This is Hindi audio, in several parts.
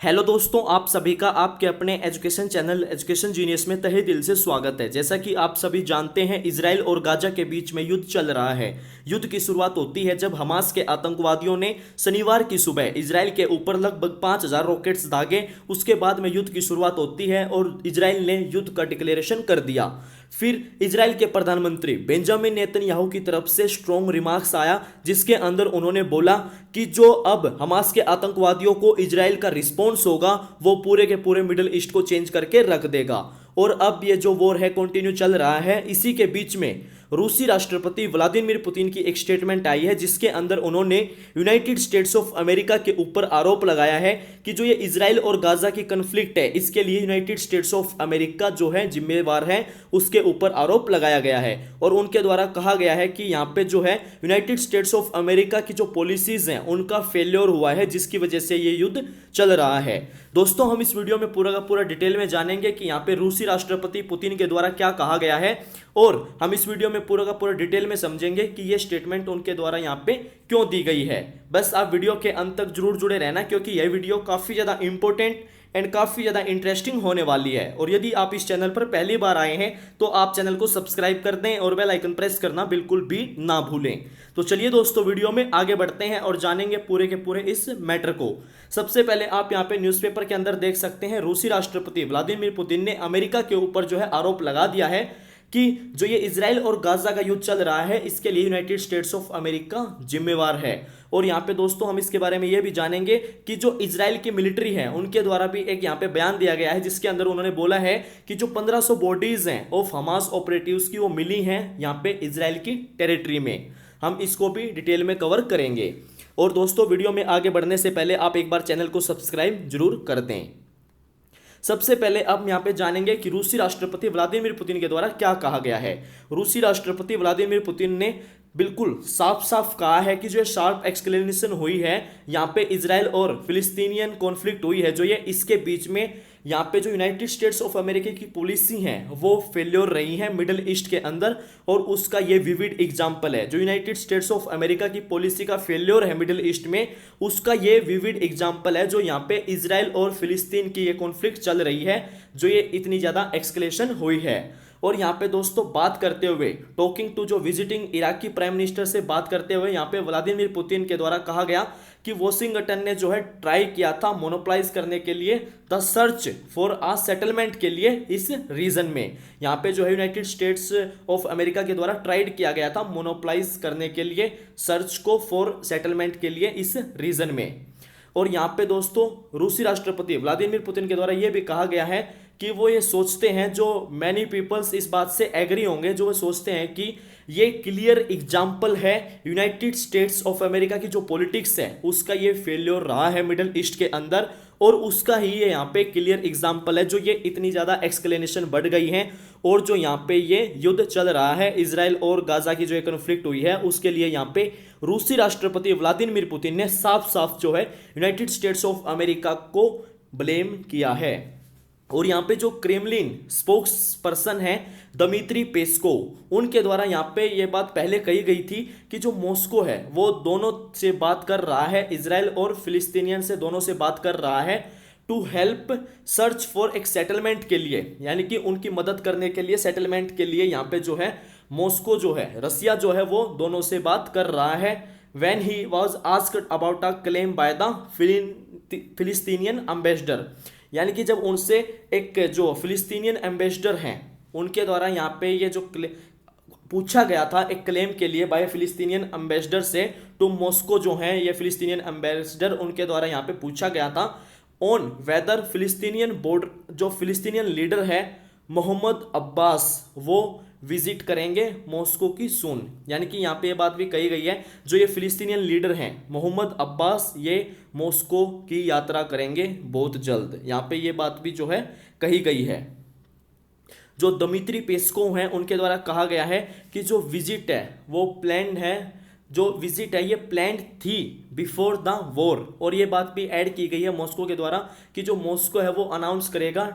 हेलो दोस्तों, आप सभी का आपके अपने एजुकेशन चैनल एजुकेशन जीनियस में तहे दिल से स्वागत है। जैसा कि आप सभी जानते हैं, इजराइल और गाजा के बीच में युद्ध चल रहा है। युद्ध की शुरुआत होती है जब हमास के आतंकवादियों ने शनिवार की सुबह इजराइल के ऊपर लगभग 5,000 रॉकेट्स दागे। उसके बाद में युद्ध की शुरुआत होती है और इजराइल ने युद्ध का डिक्लेरेशन कर दिया। फिर इजराइल के प्रधानमंत्री बेंजामिन नेतन्याहू की तरफ से स्ट्रॉन्ग रिमार्क्स आया, जिसके अंदर उन्होंने बोला कि जो अब हमास के आतंकवादियों को इजराइल का रिस्पॉन्स होगा वो पूरे के पूरे मिडिल ईस्ट को चेंज करके रख देगा। और अब ये जो वॉर है कंटिन्यू चल रहा है। इसी के बीच में रूसी राष्ट्रपति व्लादिमीर पुतिन की एक स्टेटमेंट आई है, जिसके अंदर उन्होंने यूनाइटेड स्टेट्स ऑफ अमेरिका के ऊपर आरोप लगाया है कि जो ये इजराइल और गाजा की कन्फ्लिक्ट है, इसके लिए यूनाइटेड स्टेट्स ऑफ अमेरिका जो है जिम्मेवार है, उसके ऊपर आरोप लगाया गया है। और उनके द्वारा कहा गया है कि यहाँ पे जो है यूनाइटेड स्टेट्स ऑफ अमेरिका की जो पॉलिसीज हैं उनका फेल्योर हुआ है, जिसकी वजह से ये युद्ध चल रहा है। दोस्तों, हम इस वीडियो में पूरा का पूरा डिटेल में जानेंगे कि यहाँ पे रूसी राष्ट्रपति पुतिन के द्वारा क्या कहा गया है, और हम इस वीडियो में पूरा का पूरा डिटेल में समझेंगे कि ये स्टेटमेंट उनके द्वारा यहाँ पे क्यों दी गई है। बस आप वीडियो के अंत तक जरूर जुड़े रहना, क्योंकि यह वीडियो काफी ज्यादा इंपॉर्टेंट एंड काफी ज्यादा इंटरेस्टिंग होने वाली है। और यदि आप इस चैनल पर पहली बार आए हैं तो आप चैनल को सब्सक्राइब कर दें और बेल आइकन प्रेस करना बिल्कुल भी ना भूलें। तो चलिए दोस्तों, वीडियो में आगे बढ़ते हैं और जानेंगे पूरे के पूरे इस मैटर को। सबसे पहले आप यहाँ पे न्यूज़पेपर के अंदर देख सकते हैं, रूसी राष्ट्रपति व्लादिमीर पुतिन ने अमेरिका के ऊपर जो है आरोप लगा दिया है कि जो ये इजराइल और गाजा का युद्ध चल रहा है, इसके लिए यूनाइटेड स्टेट्स ऑफ अमेरिका जिम्मेवार है। और यहाँ पे दोस्तों हम इसके बारे में ये भी जानेंगे कि जो इजराइल की मिलिट्री है उनके द्वारा भी एक यहाँ पे बयान दिया गया है, जिसके अंदर उन्होंने बोला है कि जो 1500 बॉडीज हैं ऑफ हमास ऑपरेटिव्स की वो मिली हैं यहाँ पे इजराइल की टेरिटरी में। हम इसको भी डिटेल में कवर करेंगे। और दोस्तों, वीडियो में आगे बढ़ने से पहले आप एक बार चैनल को सब्सक्राइब जरूर कर दें। सबसे पहले अब यहाँ पे जानेंगे कि रूसी राष्ट्रपति व्लादिमीर पुतिन के द्वारा क्या कहा गया है। रूसी राष्ट्रपति व्लादिमीर पुतिन ने बिल्कुल साफ साफ कहा है कि जो शार्प एक्सक्लेनेशन हुई है यहाँ पे इजराइल और फिलिस्तीनियन कॉन्फ्लिक्ट हुई है, जो ये इसके बीच में यहाँ पे जो यूनाइटेड स्टेट्स ऑफ अमेरिका की पॉलिसी हैं वो फेल्योर रही है मिडिल ईस्ट के अंदर। और उसका ये विविड एग्जांपल है, जो यूनाइटेड स्टेट्स ऑफ अमेरिका की पॉलिसी का फेल्योर है मिडिल ईस्ट में, उसका ये विविड एग्जांपल है जो यहाँ पे इजराइल और फिलिस्तीन की ये कॉन्फ्लिक्ट चल रही है, जो ये इतनी ज्यादा एक्सक्लेशन हुई है। और यहाँ पे दोस्तों बात करते हुए, टॉकिंग टू जो विजिटिंग इराकी प्राइम मिनिस्टर से बात करते हुए यहाँ पे व्लादिमीर पुतिन के द्वारा कहा गया कि वॉशिंगटन ने जो है ट्राई किया था मोनोपलाइज करने के लिए the search for uh settlement के लिए इस रीजन में। यहाँ पे जो है यूनाइटेड स्टेट्स ऑफ अमेरिका के द्वारा ट्राइड किया गया था मोनोपलाइज करने के लिए सर्च को फॉर सेटलमेंट के लिए इस रीजन में। और यहाँ पे दोस्तों रूसी राष्ट्रपति व्लादिमीर पुतिन के द्वारा यह भी कहा गया है कि वो ये सोचते हैं, जो मैनी पीपल्स इस बात से एग्री होंगे, जो वो सोचते हैं कि ये क्लियर एग्जाम्पल है यूनाइटेड स्टेट्स ऑफ अमेरिका की जो पॉलिटिक्स है उसका ये फेल्योर रहा है मिडिल ईस्ट के अंदर। और उसका ही ये यहाँ पे क्लियर एग्जाम्पल है जो ये इतनी ज़्यादा एक्सक्लेनेशन बढ़ गई है। और जो यहाँ पे ये युद्ध चल रहा है इजराइल और गाजा की जो ये कन्फ्लिक्ट हुई है, उसके लिए यहाँ पे रूसी राष्ट्रपति व्लादिमीर पुतिन ने साफ साफ जो है यूनाइटेड स्टेट्स ऑफ अमेरिका को ब्लेम किया है। और यहाँ पे जो क्रेमलिन स्पोक्स पर्सन है दमित्री पेस्को, उनके द्वारा यहाँ पे ये बात पहले कही गई थी कि जो मॉस्को है वो दोनों से बात कर रहा है, इजराइल और फिलिस्तीनियन से दोनों से बात कर रहा है टू हेल्प सर्च फॉर एक सेटलमेंट के लिए, यानी कि उनकी मदद करने के लिए, सेटलमेंट के लिए यहाँ पे जो है मॉस्को जो है, रसिया जो है वो दोनों से बात कर रहा है। When he was asked about a claim by the फिलिस्तीनियन ambassador, यानी कि जब उनसे एक जो फिलिस्तीनियन एम्बेसडर हैं उनके द्वारा यहाँ पे ये जो पूछा गया था एक क्लेम के लिए बाय फिलिस्तीनियन एम्बेसडर से टू मॉस्को, जो है ये फिलिस्तीनियन एम्बेसडर उनके द्वारा यहाँ पे पूछा गया था ऑन वेदर फिलिस्तीनियन बॉर्डर, जो फिलिस्तीनियन लीडर है मोहम्मद अब्बास, वो विजिट करेंगे मॉस्को की सून। यानी कि यहाँ पे ये बात भी कही गई है, जो ये फिलिस्तीनियन लीडर हैं मोहम्मद अब्बास, ये मॉस्को की यात्रा करेंगे बहुत जल्द। यहाँ पे ये बात भी जो है कही गई है। जो दमित्री पेस्को हैं उनके द्वारा कहा गया है कि जो विजिट है वो प्लान्ड है, जो विजिट है ये प्लान्ड थी बिफोर द वॉर। और ये बात भी ऐड की गई है मॉस्को के द्वारा कि जो मॉस्को है वो अनाउंस करेगा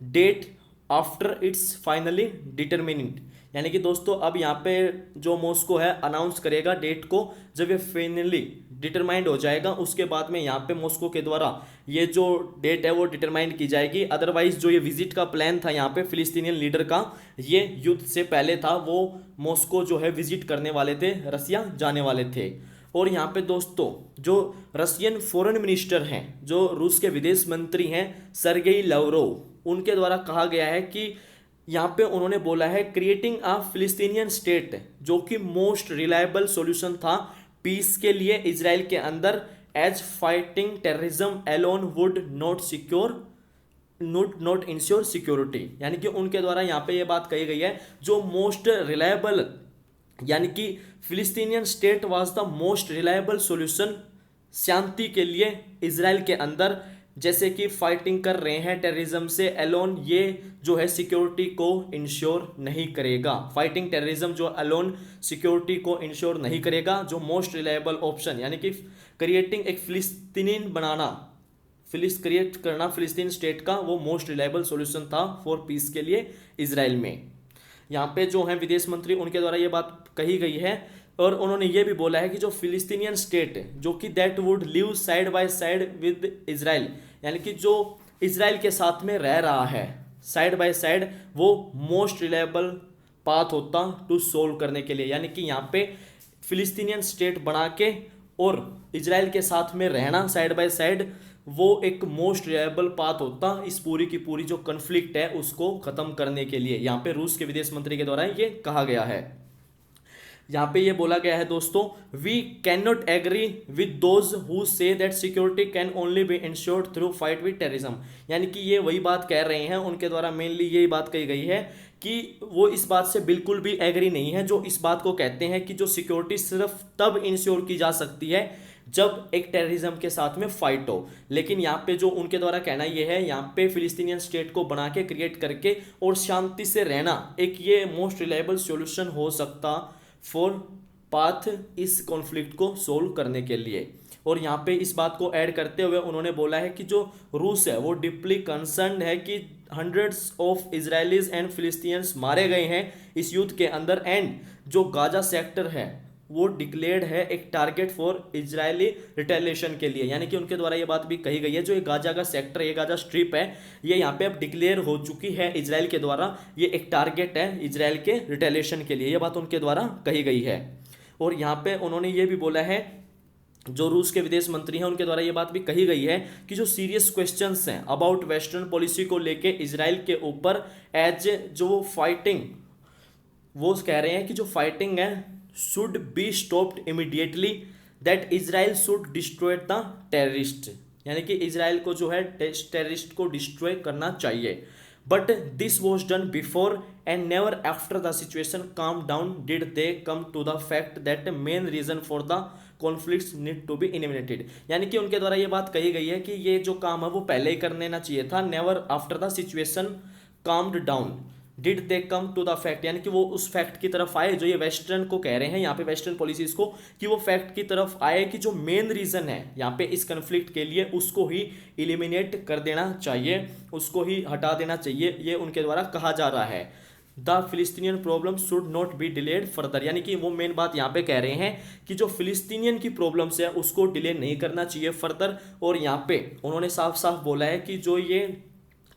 डेट आफ्टर इट्स फाइनली डिटर्मिनेड, यानी कि दोस्तों अब यहाँ पे जो मॉस्को है अनाउंस करेगा डेट को, जब ये फाइनली डिटरमाइंड हो जाएगा उसके बाद में यहाँ पे मॉस्को के द्वारा ये जो डेट है वो डिटरमाइंड की जाएगी। अदरवाइज जो ये विजिट का प्लान था यहाँ पे फिलिस्तीनियन लीडर का, ये युद्ध से पहले था, वो मॉस्को जो है विजिट करने वाले थे, रसिया जाने वाले थे। और यहाँ पे दोस्तों जो रशियन फॉरेन मिनिस्टर हैं, जो रूस के विदेश मंत्री हैं सरगेई लाव्रोव, उनके द्वारा कहा गया है कि यहाँ पे उन्होंने बोला है क्रिएटिंग अ फिलिस्तीनियन स्टेट, जो कि मोस्ट रिलायबल सॉल्यूशन था पीस के लिए इजराइल के अंदर, as fighting terrorism alone would not ensure security. यानी कि उनके द्वारा यहाँ पे ये बात कही गई है जो मोस्ट रिलायबल, यानी कि Palestinian state was the most reliable solution शांति के लिए इजराइल के अंदर, जैसे कि फाइटिंग कर रहे हैं टेररिज्म से एलोन, ये जो है सिक्योरिटी को इंश्योर नहीं करेगा। फाइटिंग टेररिज्म जो एलोन सिक्योरिटी को इंश्योर नहीं करेगा, जो मोस्ट रिलायबल ऑप्शन, यानी कि क्रिएटिंग एक फिलिस्तीनियन बनाना, क्रिएट करना फिलिस्तीन स्टेट का, वो मोस्ट रिलायबल सॉल्यूशन था फॉर पीस के लिए इजराइल में। यहाँ पे जो है विदेश मंत्री, उनके द्वारा ये बात कही गई है। और उन्होंने ये भी बोला है कि जो फिलिस्तीनियन स्टेट जो कि that would live side by side with Israel, यानी कि जो इजराइल के साथ में रह रहा है साइड बाय साइड, वो मोस्ट रिलायबल पाथ होता टू सोल्व करने के लिए। यानी कि यहाँ पे फिलिस्तीनियन स्टेट बना के और इजराइल के साथ में रहना साइड बाय साइड, वो एक मोस्ट रिलायबल पाथ होता इस पूरी की पूरी जो कन्फ्लिक्ट है उसको खत्म करने के लिए। यहाँ पे रूस के विदेश मंत्री के द्वारा ये कहा गया है। यहाँ पे ये बोला गया है दोस्तों, we can not agree with those who say that security can only be ensured through fight with terrorism. यानी कि ये वही बात कह रहे हैं, उनके द्वारा मेनली यही बात कही गई है कि वो इस बात से बिल्कुल भी एग्री नहीं है जो इस बात को कहते हैं कि जो सिक्योरिटी सिर्फ तब इंश्योर की जा सकती है जब एक टेररिज्म के साथ में फाइट हो। लेकिन यहाँ पे जो उनके द्वारा कहना ये है, यहाँ पे फिलिस्तीनियन स्टेट को बना के क्रिएट करके और शांति से रहना एक ये मोस्ट रिलायबल सॉल्यूशन हो सकता फॉर पाथ इस कॉन्फ्लिक्ट को सोल्व करने के लिए। और यहाँ पे इस बात को ऐड करते हुए उन्होंने बोला है कि जो रूस है वो डीपली कंसर्न है कि हंड्रेड्स ऑफ इजरायलीज एंड फिलिस्तीनियंस मारे गए हैं इस युद्ध के अंदर, एंड जो गाजा सेक्टर है वो डिक्लेयर्ड है एक टारगेट फॉर इजरायली रिटेलिएशन के लिए। यानी कि उनके द्वारा ये बात भी कही गई है, जो ये गाजा का सेक्टर, ये गाजा स्ट्रिप है, ये यहाँ पे अब डिक्लेयर हो चुकी है इजराइल के द्वारा, ये एक टारगेट है इजराइल के रिटेलिएशन के लिए, ये बात उनके द्वारा कही गई है। और यहाँ पे उन्होंने ये भी बोला है, जो रूस के विदेश मंत्री हैं उनके द्वारा ये बात भी कही गई है कि जो सीरियस क्वेश्चंस हैं अबाउट वेस्टर्न पॉलिसी को लेके इजराइल के ऊपर, एज जो फाइटिंग, वो कह रहे हैं कि जो फाइटिंग है should be stopped immediately, that Israel should destroy the terrorist, यानी कि इजराइल को जो है टेररिस्ट को डिस्ट्रॉय करना चाहिए। But this was done before and never after the situation calm down did they come to the fact that main reason for the conflicts need to be eliminated. यानी कि उनके द्वारा ये बात कही गई है कि ये जो काम है वो पहले ही कर लेना चाहिए था, never after the situation calmed down did they come to the fact, यानी कि वो उस फैक्ट की तरफ आए, जो ये वेस्टर्न को कह रहे हैं यहाँ पे वेस्टर्न पॉलिसीज को, कि वो फैक्ट की तरफ आए कि जो मेन रीजन है यहाँ पे इस कन्फ्लिक्ट के लिए उसको ही इलिमिनेट कर देना चाहिए, उसको ही हटा देना चाहिए, ये उनके द्वारा कहा जा रहा है। The फिलिस्तीनियन problem should not be delayed further, यानी कि वो मेन बात यहाँ पे कह रहे हैं कि जो फिलिस्तीनियन की प्रॉब्लम्स है उसको डिले नहीं करना चाहिए फर्दर। और यहाँ पे उन्होंने साफ साफ बोला है कि जो ये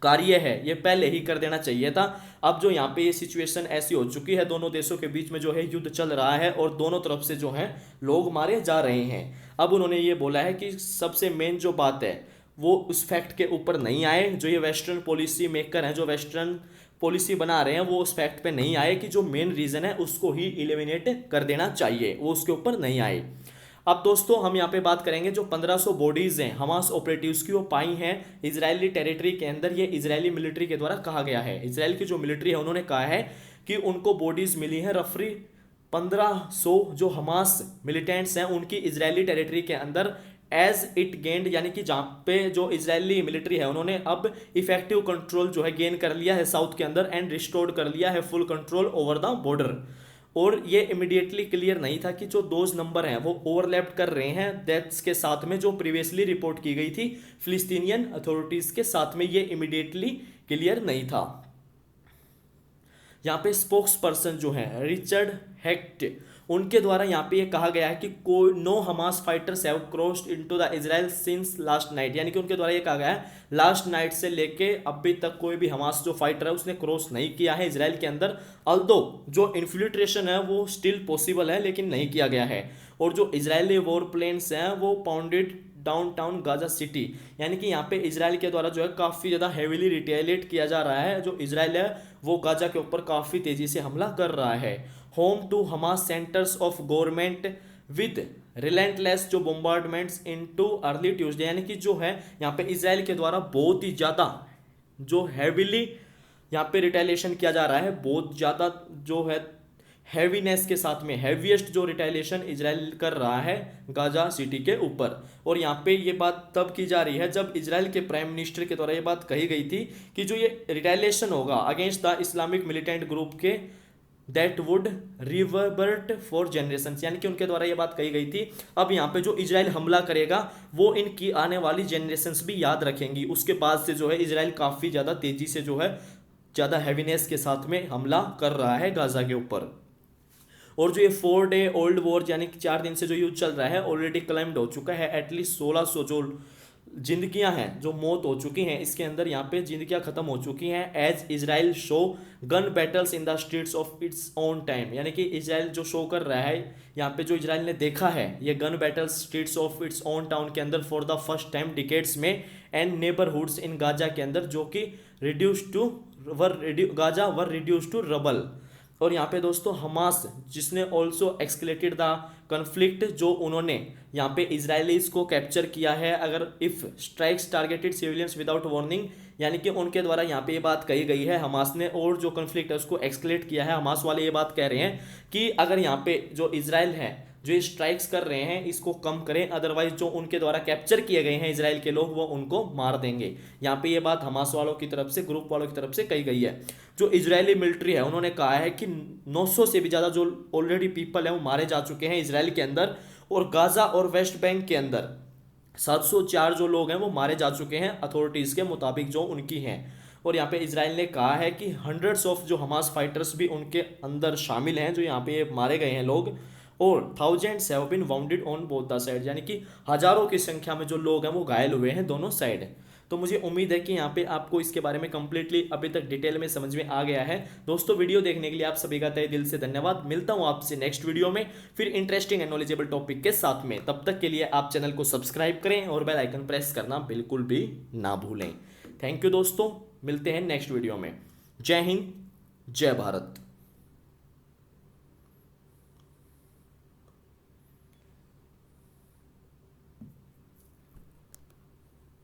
कार्य है ये पहले ही कर देना चाहिए था। अब जो यहाँ पे ये सिचुएशन ऐसी हो चुकी है, दोनों देशों के बीच में जो है युद्ध चल रहा है और दोनों तरफ से जो है लोग मारे जा रहे हैं। अब उन्होंने ये बोला है कि सबसे मेन जो बात है वो उस फैक्ट के ऊपर नहीं आए, जो ये वेस्टर्न पॉलिसी मेकर हैं, जो वेस्टर्न पॉलिसी बना रहे हैं, वो उस फैक्ट पे नहीं आए कि जो मेन रीजन है उसको ही एलिमिनेट कर देना चाहिए, वो उसके ऊपर नहीं आए। अब दोस्तों हम यहाँ पे बात करेंगे जो 1500 बॉडीज हैं हमास ऑपरेटिव्स की, वो पाई हैं इजरायली टेरिटरी के अंदर। ये इजरायली मिलिट्री के द्वारा कहा गया है, इजराइल की जो मिलिट्री है उन्होंने कहा है कि उनको बॉडीज मिली हैं रफली 1500 जो हमास मिलिटेंट्स हैं उनकी इजरायली टेरिटरी के अंदर, एज इट गेंड, यानी कि जहाँ पे जो इजरायली मिलिट्री है उन्होंने अब इफेक्टिव कंट्रोल जो है गेन कर लिया है साउथ के अंदर, एंड रिस्टोर्ड कर लिया है full control over the border. और ये इमीडिएटली क्लियर नहीं था कि जो दोज नंबर हैं वो ओवरलैप कर रहे हैं डेथ्स के साथ में, जो प्रीवियसली रिपोर्ट की गई थी फिलिस्तीनियन अथॉरिटीज के साथ में, ये इमीडिएटली क्लियर नहीं था। यहाँ पे स्पोक्स पर्सन जो है रिचर्ड हेक्ट, उनके द्वारा यहाँ पे ये कहा गया है कि कोई no Hamas fighters have crossed into the Israel since last night, यानी कि उनके द्वारा ये कहा गया है लास्ट नाइट से लेके अभी तक कोई भी हमास जो फाइटर है उसने क्रॉस नहीं किया है इजराइल के अंदर। अल्दो जो इन्फिल्ट्रेशन है वो स्टिल पॉसिबल है लेकिन नहीं किया गया है। और जो इजरायली वॉर प्लेन्स हैं वो पाउंडेड डाउनटाउन गाजा सिटी, यानी कि यहाँ पे इजराइल के द्वारा जो है काफ़ी ज़्यादा हेविली रिटेलिएट किया जा रहा है। जो इजराइल है वो गाजा के ऊपर काफ़ी तेज़ी से हमला कर रहा है। Home to Hamas centres of government with relentless जो बोम्बार्डमेंट्स इनटू अर्ली ट्यूसडे, यानी कि जो है यहाँ पे इजराइल के द्वारा बहुत ही ज़्यादा जो हैविली यहाँ पे रिटेलिएशन किया जा रहा है, बहुत ज़्यादा जो है हैवीनेस के साथ में हैवीएस्ट जो रिटेलिएशन इजराइल कर रहा है गाजा सिटी के ऊपर। और यहाँ पे ये बात तब की जा रही है जब इजराइल के प्राइम मिनिस्टर के द्वारा ये बात कही गई थी कि जो ये रिटेलिएशन होगा against the Islamic militant group के दैट वुड रिवर्बर्ट फॉर जनरेशन, यानी कि उनके द्वारा ये बात कही गई थी अब यहाँ पे जो इजराइल हमला करेगा वो इनकी आने वाली जनरेशन्स भी याद रखेंगी। उसके बाद से जो है इजराइल काफ़ी ज़्यादा तेज़ी से जो है ज़्यादा हैवीनेस के साथ में हमला कर रहा है गाजा के ऊपर। और जो ये 4 डे ओल्ड वॉर यानी कि 4 दिन से जो युद्ध चल रहा है ऑलरेडी क्लाइम्ड हो चुका है। एटलीस्ट 1600 जो जिंदगियां हैं जो मौत हो चुकी हैं इसके अंदर यहाँ पे जिंदगियां खत्म हो चुकी हैं। As Israel show gun battles in the streets of its own time, यानी कि इजराइल जो शो कर रहा है यहाँ पे जो इजराइल ने देखा है ये gun battles streets of its own town के अंदर for the first time decades में एंड नेबरहुड्स इन गाजा के अंदर जो कि Gaza were reduce to rubble. और यहाँ पे दोस्तों हमास जिसने ऑल्सो एक्सकलेटेड द कन्फ्लिक्ट, जो उन्होंने यहाँ पे इजराइलीज को कैप्चर किया है अगर if strikes targeted civilians without warning, यानी कि उनके द्वारा यहाँ पे ये बात कही गई है हमास ने, और जो कन्फ्लिक्ट है उसको एक्सकलेट किया है। हमास वाले ये बात कह रहे हैं कि अगर यहाँ पे जो इजराइल है जो ये स्ट्राइक्स कर रहे हैं इसको कम करें, अदरवाइज जो उनके द्वारा कैप्चर किए गए हैं इजराइल के लोग वो उनको मार देंगे। यहाँ पे ये बात हमास वालों की तरफ से ग्रुप वालों की तरफ से कही गई है। जो इजरायली मिलिट्री है उन्होंने कहा है कि 900 से भी ज़्यादा जो ऑलरेडी पीपल हैं वो मारे जा चुके हैं इजराइल के अंदर, और गाजा और वेस्ट बैंक के अंदर 704 जो लोग हैं वो मारे जा चुके हैं अथॉरिटीज़ के मुताबिक जो उनकी हैं। और यहाँ पे इजराइल ने कहा है कि हंड्रेड्स ऑफ जो हमास फाइटर्स भी उनके अंदर शामिल हैं जो यहाँ पे मारे गए हैं लोग, और thousands have been wounded on both the side, यानी कि हजारों की संख्या में जो लोग हैं वो घायल हुए हैं दोनों साइड। तो मुझे उम्मीद है कि यहाँ पे आपको इसके बारे में कंप्लीटली अभी तक डिटेल में समझ में आ गया है। दोस्तों वीडियो देखने के लिए आप सभी का तहे दिल से धन्यवाद। मिलता हूँ आपसे नेक्स्ट वीडियो में फिर इंटरेस्टिंग एंड नॉलेजेबल टॉपिक के साथ में। तब तक के लिए आप चैनल को सब्सक्राइब करें और बेल आइकन प्रेस करना बिल्कुल भी ना भूलें। थैंक यू दोस्तों, मिलते हैं नेक्स्ट वीडियो में। जय हिंद, जय भारत।